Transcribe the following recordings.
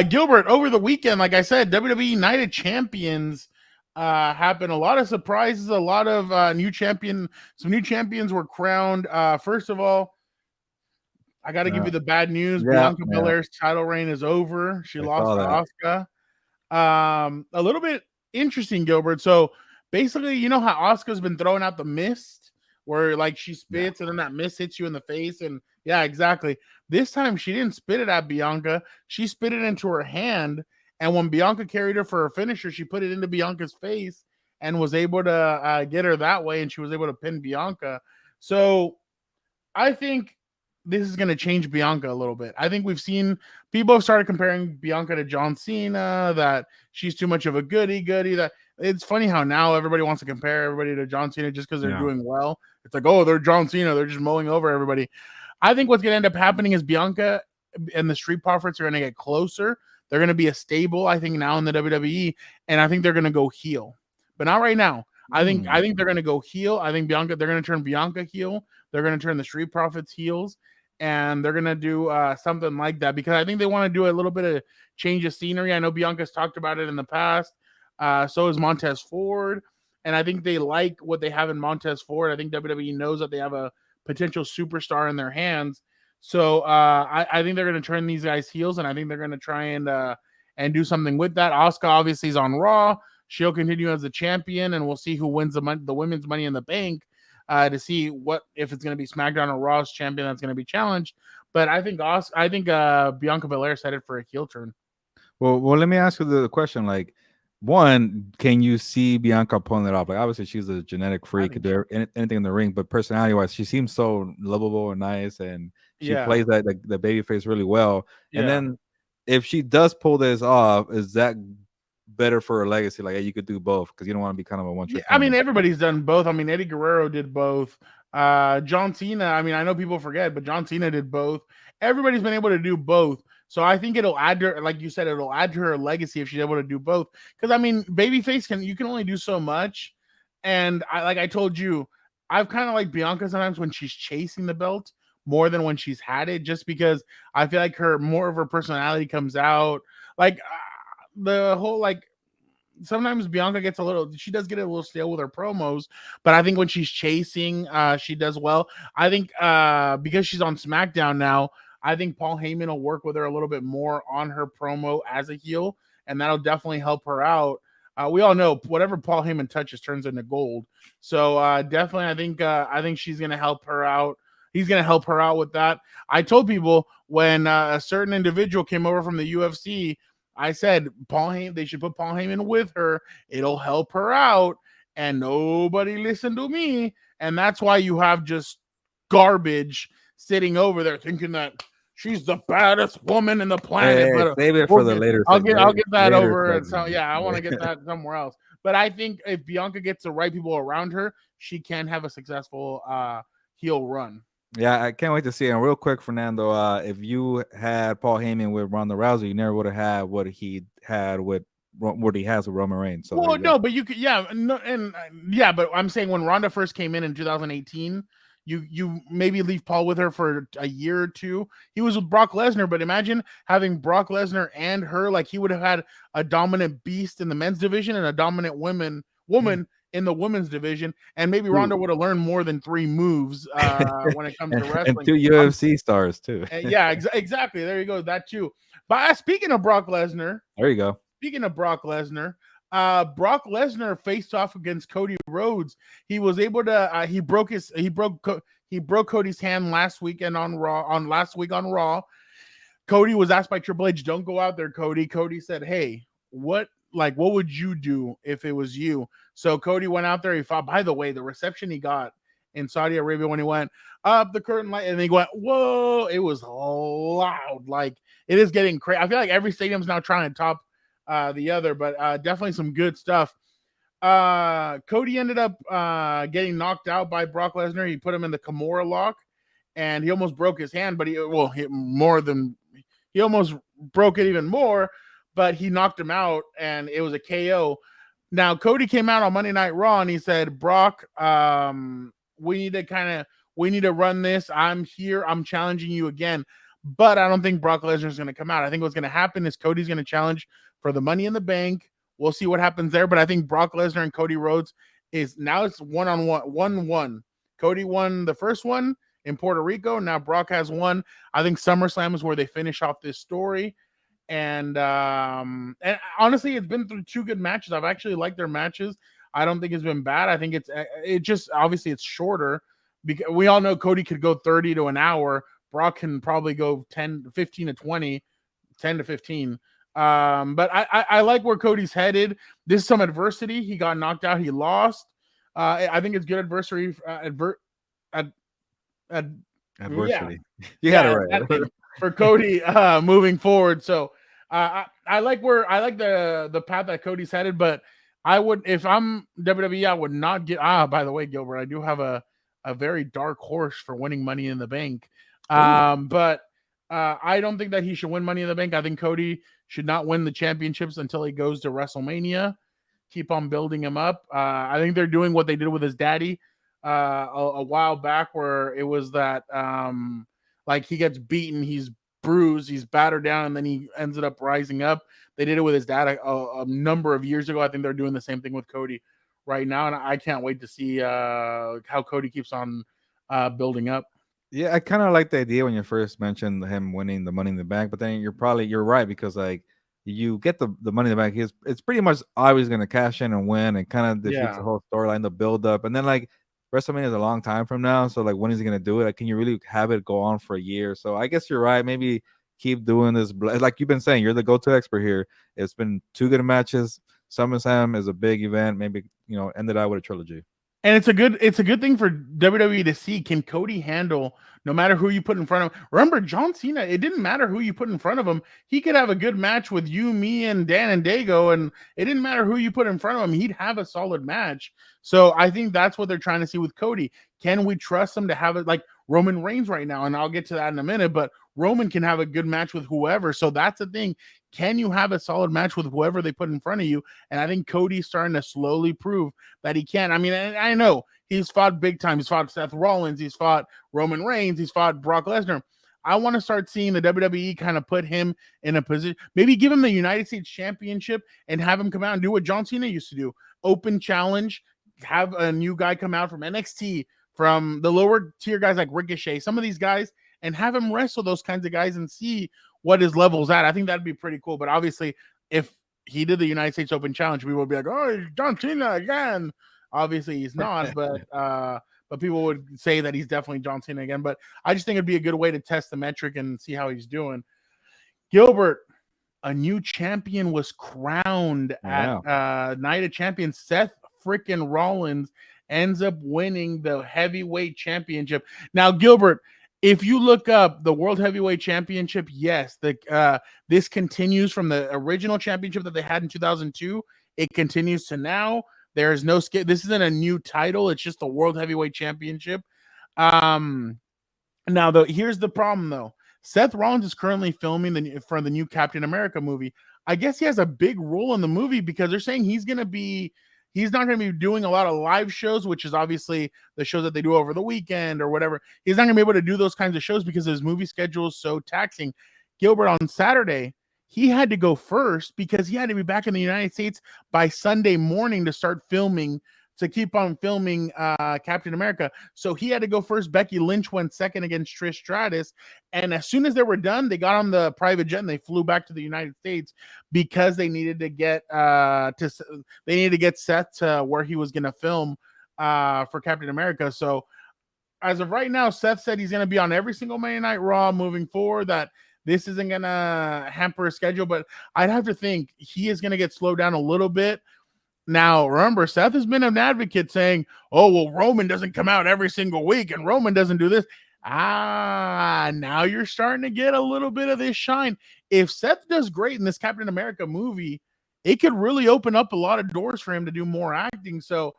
Gilbert, over the weekend, like I said, WWE Night of Champions happened. A lot of surprises, a lot of some new champions were crowned. First of all, I got to give you the bad news. Yeah, Bianca yeah. Belair's title reign is over. She I lost saw to that. Asuka. A little bit interesting, Gilbert. So basically, you know how Asuka's been throwing out the mist where like she spits and then that mist hits you in the face. And yeah, exactly. This time she didn't spit it at Bianca. She spit it into her hand. And when Bianca carried her for her finisher, she put it into Bianca's face and was able to get her that way. And she was able to pin Bianca. So I think this is going to change Bianca a little bit. I think we've seen people have started comparing Bianca to John Cena, that she's too much of a goody. That it's funny how now everybody wants to compare everybody to John Cena just because they're doing well. It's like, oh, they're John Cena. They're just mowing over everybody. I think what's going to end up happening is Bianca and the Street Profits are going to get closer. They're going to be a stable, I think, now in the WWE, and I think they're going to go heel, but not right now. I think they're going to go heel. I think they're going to turn Bianca heel. They're going to turn the Street Profits heels, and they're going to do something like that because I think they want to do a little bit of change of scenery. I know Bianca's talked about it in the past. So is Montez Ford, and I think they like what they have in Montez Ford. I think WWE knows that they have a potential superstar in their hands. So I think they're going to turn these guys heels, and I think they're going to try and do something with that. Asuka obviously is on Raw. She'll continue as the champion, and we'll see who wins the women's Money in the Bank to see what if it's going to be SmackDown or Raw's champion that's going to be challenged. But I think Bianca Belair headed for a heel turn. Well, let me ask you the question. Like, one, can you see Bianca pulling it off? Like, obviously, she's a genetic freak, could do anything in the ring. But personality-wise, she seems so lovable and nice, and she plays that the baby face really well. Yeah. And then, if she does pull this off, is that better for her legacy? Like, hey, you could do both because you don't want to be kind of a one-trick. I mean, everybody's done both. I mean, Eddie Guerrero did both. John Cena, I mean, I know people forget, but John Cena did both. Everybody's been able to do both. So I think it'll add to her, like you said, it'll add to her legacy if she's able to do both. Because I mean, babyface you can only do so much. And I told you, I've kind of like Bianca sometimes when she's chasing the belt more than when she's had it, just because I feel like more of her personality comes out. Like the whole sometimes Bianca she does get a little stale with her promos, but I think when she's chasing, she does well. I think because she's on SmackDown now, I think Paul Heyman will work with her a little bit more on her promo as a heel, and that'll definitely help her out. We all know whatever Paul Heyman touches turns into gold. So definitely, I think she's going to help her out. He's going to help her out with that. I told people when a certain individual came over from the UFC, I said they should put Paul Heyman with her. It'll help her out. And nobody listened to me. And that's why you have just garbage sitting over there thinking that she's the baddest woman in the planet. But save it for the later. I'll get that over. So yeah, I want to get that somewhere else. But I think if Bianca gets the right people around her, she can have a successful heel run. Yeah, I can't wait to see it. And real quick, Fernando, if you had Paul Heyman with Ronda Rousey, you never would have had what he has with Roman Reigns. So well, no, but you could, but I'm saying when Ronda first came in 2018, you maybe leave Paul with her for a year or two. He was with Brock Lesnar, but imagine having Brock Lesnar and her. Like, he would have had a dominant beast in the men's division and a dominant woman in the women's division, and maybe Ronda would have learned more than 3 moves when it comes to wrestling. And 2 UFC stars too. Yeah, exactly. There you go. That too. But speaking of Brock Lesnar, there you go. Speaking of Brock Lesnar, Brock Lesnar faced off against Cody Rhodes. He was able to. He broke Cody's hand last week on Raw. Cody was asked by Triple H, "Don't go out there, Cody." Cody said, "Hey, what would you do if it was you?" So Cody went out there. He fought. By the way, the reception he got in Saudi Arabia when he went up the curtain light and he went, whoa, it was loud. Like, it is getting crazy. I feel like every stadium's now trying to top the other, but definitely some good stuff. Cody ended up getting knocked out by Brock Lesnar. He put him in the Kimura lock and he almost broke his hand, but he almost broke it even more, but he knocked him out and it was a KO. Now, Cody came out on Monday Night Raw and he said, Brock, we need to run this. I'm here. I'm challenging you again. but I don't think Brock Lesnar is going to come out. I think what's going to happen is Cody's going to challenge for the Money in the Bank. We'll see what happens there, but I think Brock Lesnar and Cody Rhodes is now it's 1-on-1, 1-1. Cody won the first one in Puerto Rico. Now Brock has one. I think SummerSlam is where they finish off this story. And honestly, it's been through 2 good matches. I've actually liked their matches. I don't think it's been bad. I think it just obviously it's shorter because we all know Cody could go 30 to an hour. Brock can probably go 15 to 20, 10 to 15. But I like where Cody's headed. This is some adversity. He got knocked out. He lost. I think it's good adversity. Adversity. Yeah. You got it right. For Cody moving forward. So I like the path that Cody's headed, but I would, if I'm WWE, I would not get, by the way, Gilbert, I do have a very dark horse for winning Money in the Bank. But I don't think that he should win Money in the Bank. I think Cody should not win the championships until he goes to WrestleMania. Keep on building him up. I think they're doing what they did with his daddy a while back, where it was that like he gets beaten, he's bruised, he's battered down, and then he ended up rising up. They did it with his dad a number of years ago. I think they're doing the same thing with Cody right now, and I can't wait to see how Cody keeps on building up. Yeah, I kind of like the idea when you first mentioned him winning the Money in the Bank, but then you're right, because like you get the Money in the Bank, it's pretty much always going to cash in and win, and kind of defeats the whole storyline, the build up, and then like WrestleMania is a long time from now, so like when is he going to do it? Like, can you really have it go on for a year? So I guess you're right. Maybe keep doing this, like you've been saying. You're the go-to expert here. It's been 2 good matches. SummerSlam is a big event. Maybe end it out with a trilogy. And it's a good thing for WWE to see. Can Cody handle no matter who you put in front of him? Remember, John Cena, it didn't matter who you put in front of him. He could have a good match with you, me, and Dan and Dago, and it didn't matter who you put in front of him. He'd have a solid match. So I think that's what they're trying to see with Cody. Can we trust him to have it like Roman Reigns right now? And I'll get to that in a minute, but Roman can have a good match with whoever. So that's the thing. Can you have a solid match with whoever they put in front of you? And I think Cody's starting to slowly prove that he can. I mean, I know he's fought big time. He's fought Seth Rollins. He's fought Roman Reigns. He's fought Brock Lesnar. I want to start seeing the WWE kind of put him in a position, maybe give him the United States Championship and have him come out and do what John Cena used to do. Open challenge, have a new guy come out from NXT, from the lower tier guys like Ricochet, some of these guys, and have him wrestle those kinds of guys and see what his level's at. I think that'd be pretty cool. But obviously, if he did the United States Open Challenge, we would be like, oh, John Cena again. Obviously, he's not, but people would say that he's definitely John Cena again. But I just think it'd be a good way to test the metric and see how he's doing. Gilbert, a new champion was crowned at Night of Champions. Seth freaking Rollins ends up winning the heavyweight championship. Now, Gilbert, if you look up the World Heavyweight Championship, yes, this continues from the original championship that they had in 2002. It continues to now. There is no skip. This isn't a new title. It's just the World Heavyweight Championship. Now, here's the problem, though. Seth Rollins is currently filming for the new Captain America movie. I guess he has a big role in the movie because they're saying he's not going to be doing a lot of live shows, which is obviously the shows that they do over the weekend or whatever. He's not going to be able to do those kinds of shows because his movie schedule is so taxing. Gilbert, on Saturday, he had to go first because he had to be back in the United States by Sunday morning to start filming, to keep on filming Captain America. So he had to go first. Becky Lynch went second against Trish Stratus. And as soon as they were done, they got on the private jet and they flew back to the United States because they needed to get Seth to where he was going to film for Captain America. So as of right now, Seth said he's going to be on every single Monday Night Raw moving forward, that this isn't going to hamper his schedule, but I'd have to think he is going to get slowed down a little bit. Now, remember, Seth has been an advocate saying, oh, well, Roman doesn't come out every single week and Roman doesn't do this. Now you're starting to get a little bit of this shine. If Seth does great in this Captain America movie, it could really open up a lot of doors for him to do more acting. So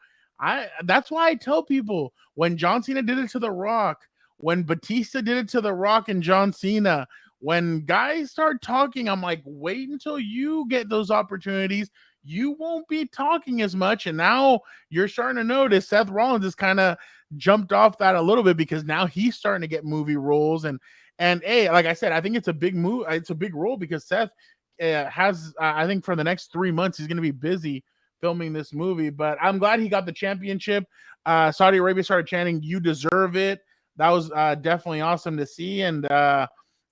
that's why I tell people, when John Cena did it to The Rock, when Batista did it to The Rock and John Cena, when guys start talking, I'm like, wait until you get those opportunities. you won't be talking as much. And now you're starting to notice Seth Rollins has kind of jumped off that a little bit because now he's starting to get movie roles. And hey, like I said, I think it's a big move. It's a big role because Seth has, I think for the next 3 months, he's going to be busy filming this movie. But I'm glad he got the championship. Saudi Arabia started chanting, "You deserve it." That was definitely awesome to see.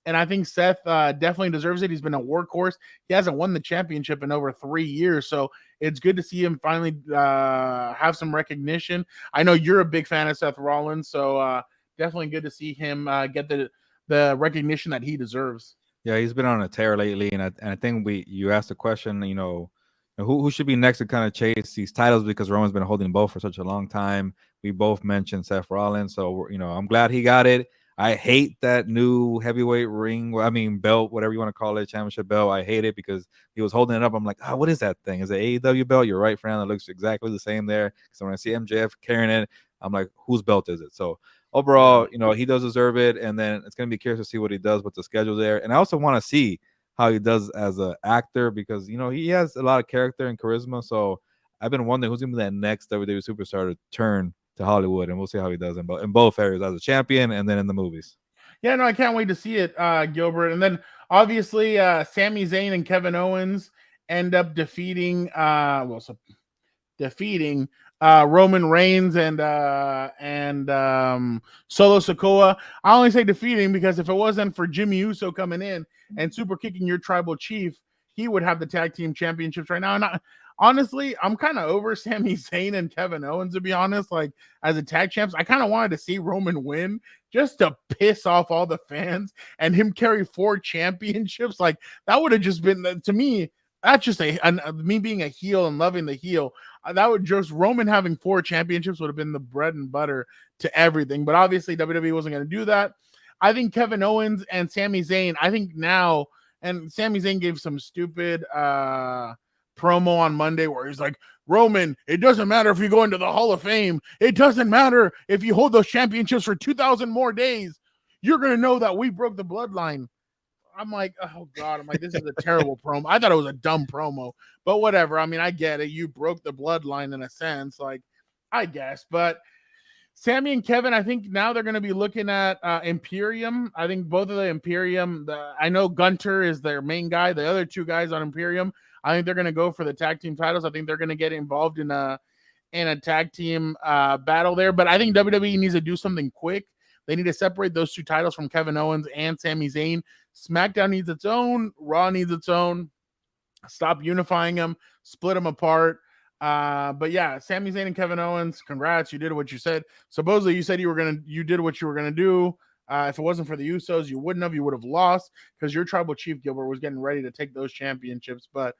And I think Seth definitely deserves it. He's been a workhorse. He hasn't won the championship in over 3 years. So it's good to see him finally have some recognition. I know you're a big fan of Seth Rollins, so definitely good to see him get the recognition that he deserves. Yeah, he's been on a tear lately, and I think you asked the question, who should be next to kind of chase these titles because Roman's been holding both for such a long time. We both mentioned Seth Rollins, so I'm glad he got it. I hate that new heavyweight belt, whatever you want to call it, championship belt. I hate it because he was holding it up. I'm like, what is that thing? Is it AEW belt? You're right, Fernando. It looks exactly the same there. So when I see MJF carrying it, I'm like, whose belt is it? So overall, he does deserve it. And then it's going to be curious to see what he does with the schedule there. And I also want to see how he does as an actor because, he has a lot of character and charisma. So I've been wondering who's going to be that next WWE superstar to turn to Hollywood, and we'll see how he does in both areas as a champion and then in the movies. Yeah, no, I can't wait to see it, Gilbert. And then obviously Sami Zayn and Kevin Owens end up defeating Roman Reigns and Solo Sikoa. I only say defeating because if it wasn't for Jimmy Uso coming in and super kicking your tribal chief, he would have the tag team championships right now. And honestly, I'm kind of over Sami Zayn and Kevin Owens, to be honest. Like, as a tag champs, I kind of wanted to see Roman win just to piss off all the fans and him carry 4 championships. Like, that would have just been, to me, that's just me being a heel and loving the heel. That would just, Roman having 4 championships would have been the bread and butter to everything. But obviously, WWE wasn't going to do that. I think Kevin Owens and Sami Zayn, I think now, and Sami Zayn gave some stupid promo on Monday where he's like, Roman, it doesn't matter if you go into the Hall of Fame. It doesn't matter if you hold those championships for 2,000 more days. You're going to know that we broke the bloodline. I'm like, oh God. I'm like, this is a terrible promo. I thought it was a dumb promo, but whatever. I mean, I get it. You broke the bloodline in a sense, like, I guess. But Sami and Kevin, I think now they're going to be looking at Imperium. I think both of the Imperium, I know Gunter is their main guy. The other 2 guys on Imperium, I think they're going to go for the tag team titles. I think they're going to get involved in a tag team battle there. But I think WWE needs to do something quick. They need to separate those 2 titles from Kevin Owens and Sami Zayn. SmackDown needs its own. Raw needs its own. Stop unifying them. Split them apart. But yeah, Sami Zayn and Kevin Owens, congrats. You did what you said. Supposedly you said you did what you were going to do. If it wasn't for the Usos, you wouldn't have. You would have lost because your tribal chief, Gilbert, was getting ready to take those championships. But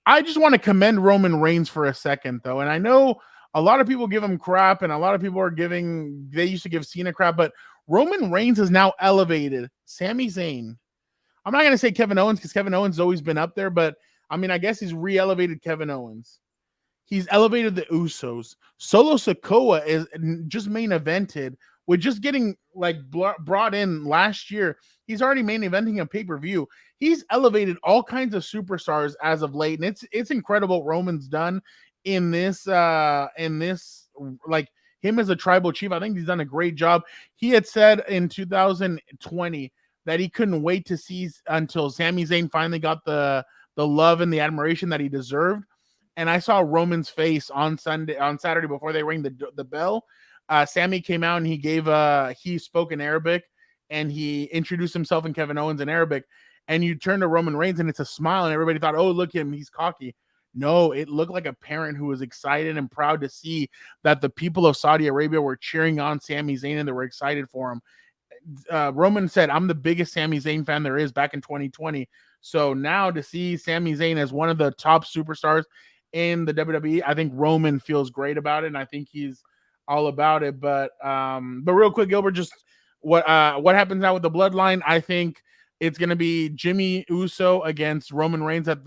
I just want to commend Roman Reigns for a second, though. And I know a lot of people give him crap, and a lot of people are they used to give Cena crap, but Roman Reigns has now elevated Sami Zayn. I'm not going to say Kevin Owens because Kevin Owens has always been up there, but I mean, I guess he's re-elevated Kevin Owens. He's elevated the Usos. Solo Sikoa is just main evented with just getting like brought in last year. He's already main eventing a pay-per-view. He's elevated all kinds of superstars as of late. And it's incredible what Roman's done in this, like him as a tribal chief. I think he's done a great job. He had said in 2020 that he couldn't wait to see until Sami Zayn finally got the love and the admiration that he deserved. And I saw Roman's face on Saturday before they rang the bell. Sami came out and he spoke in Arabic and he introduced himself and Kevin Owens in Arabic. And you turn to Roman Reigns and it's a smile and everybody thought, oh, look at him, he's cocky. No, it looked like a parent who was excited and proud to see that the people of Saudi Arabia were cheering on Sami Zayn and they were excited for him. Roman said, I'm the biggest Sami Zayn fan there is back in 2020. So now to see Sami Zayn as one of the top superstars in the WWE, I think Roman feels great about it, and I think he's all about it. But real quick, Gilbert, just what happens now with the bloodline? I think it's going to be Jimmy Uso against Roman Reigns at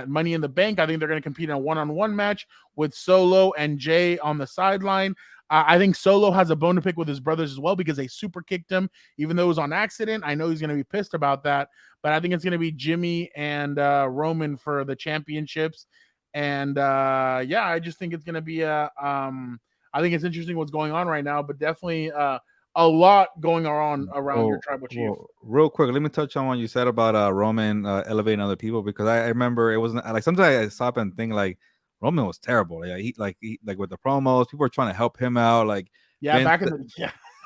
Money in the Bank. I think they're going to compete in a one-on-one match with Solo and Jay on the sideline. I think Solo has a bone to pick with his brothers as well because they super kicked him, even though it was on accident. I know he's going to be pissed about that, but I think it's going to be Jimmy and Roman for the championships. And yeah, I just think it's going to be I think it's interesting what's going on right now, but definitely a lot going on around your tribal chief. Real quick, let me touch on what you said about Roman elevating other people, because I remember it wasn't like sometimes I stop and think like Roman was terrible. He with the promos, people were trying to help him out. Like yeah, Vince,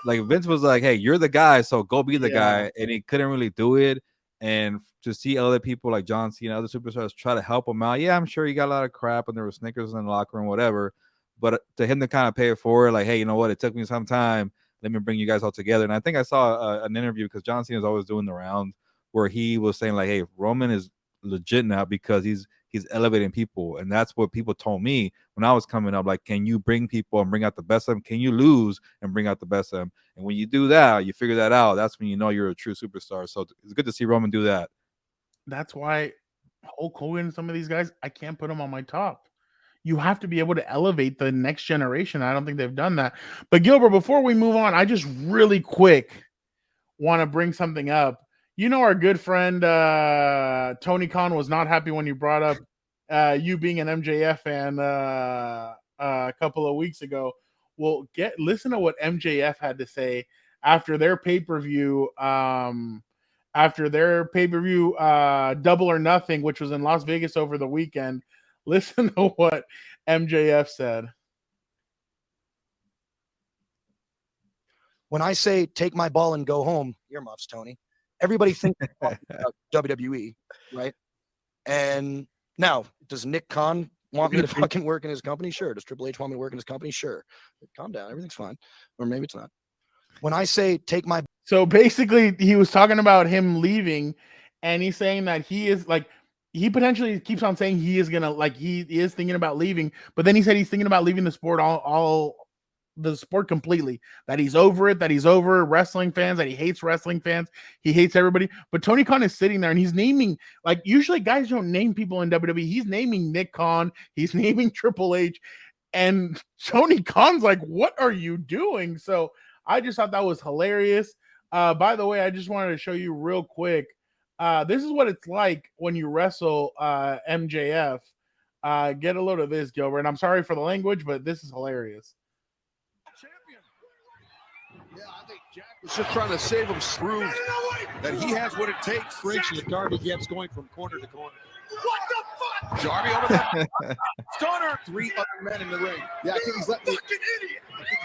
like Vince was like, "Hey, you're the guy, so go be the guy," and he couldn't really do it. And to see other people like John Cena, other superstars try to help him out, yeah, I'm sure he got a lot of crap and there was Snickers in the locker room, whatever. But to him to kind of pay it forward, like, hey, you know what? It took me some time. Let me bring you guys all together. And I think I saw an interview because John Cena is always doing the rounds where he was saying like, hey, Roman is legit now because he's elevating people. And that's what people told me when I was coming up. Like, can you bring people and bring out the best of them? Can you lose and bring out the best of them? And when you do that, you figure that out. That's when you know you're a true superstar. So it's good to see Roman do that. That's why Hulk Hogan and some of these guys, I can't put them on my top. You have to be able to elevate the next generation. I don't think they've done that. But Gilbert, before we move on, I just really quick want to bring something up. You know, our good friend Tony Khan was not happy when you brought up you being an MJF fan a couple of weeks ago. Well, listen to what MJF had to say after their pay-per-view. After their pay-per-view Double or Nothing, which was in Las Vegas over the weekend. Listen to what MJF said. When I say take my ball and go home, earmuffs, Tony, everybody thinks about WWE, right? And now, does Nick Khan want me to fucking work in his company? Sure. Does Triple H want me to work in his company? Sure. Calm down. Everything's fine. Or maybe it's not. When I say take my... So basically, he was talking about him leaving, and he's saying that he is like, he potentially keeps on saying he is gonna, like, he is thinking about leaving, but then he said he's thinking about leaving the sport, the sport completely, that he's over it, that he's over wrestling fans, that he hates wrestling fans, he hates everybody. But Tony Khan is sitting there and he's naming, like, usually guys don't name people in WWE. He's naming Nick Khan, he's naming Triple H, and Tony Khan's like, what are you doing? So I just thought that was hilarious. By the way, I just wanted to show you real quick. This is what it's like when you wrestle MJF. Get a load of this, Gilbert. And I'm sorry for the language, but this is hilarious. Champion. Yeah, I think Jack was just trying to save him, prove that he has what it takes. Friction that Darby gets going from corner to corner. What the fuck? Darby over there. Stunner. 3 other men in the ring. Yeah, I think he's letting fucking idiot. I think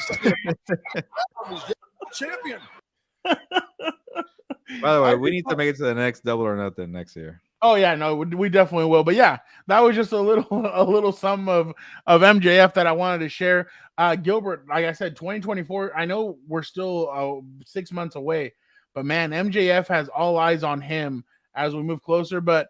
he's champion. By the way, we need to make it to the next Double or Nothing next year. Oh yeah, no, we definitely will. But yeah, that was just a little sum of MJF that I wanted to share. Gilbert, like I said, 2024. I know we're still 6 months away, but man, MJF has all eyes on him as we move closer. But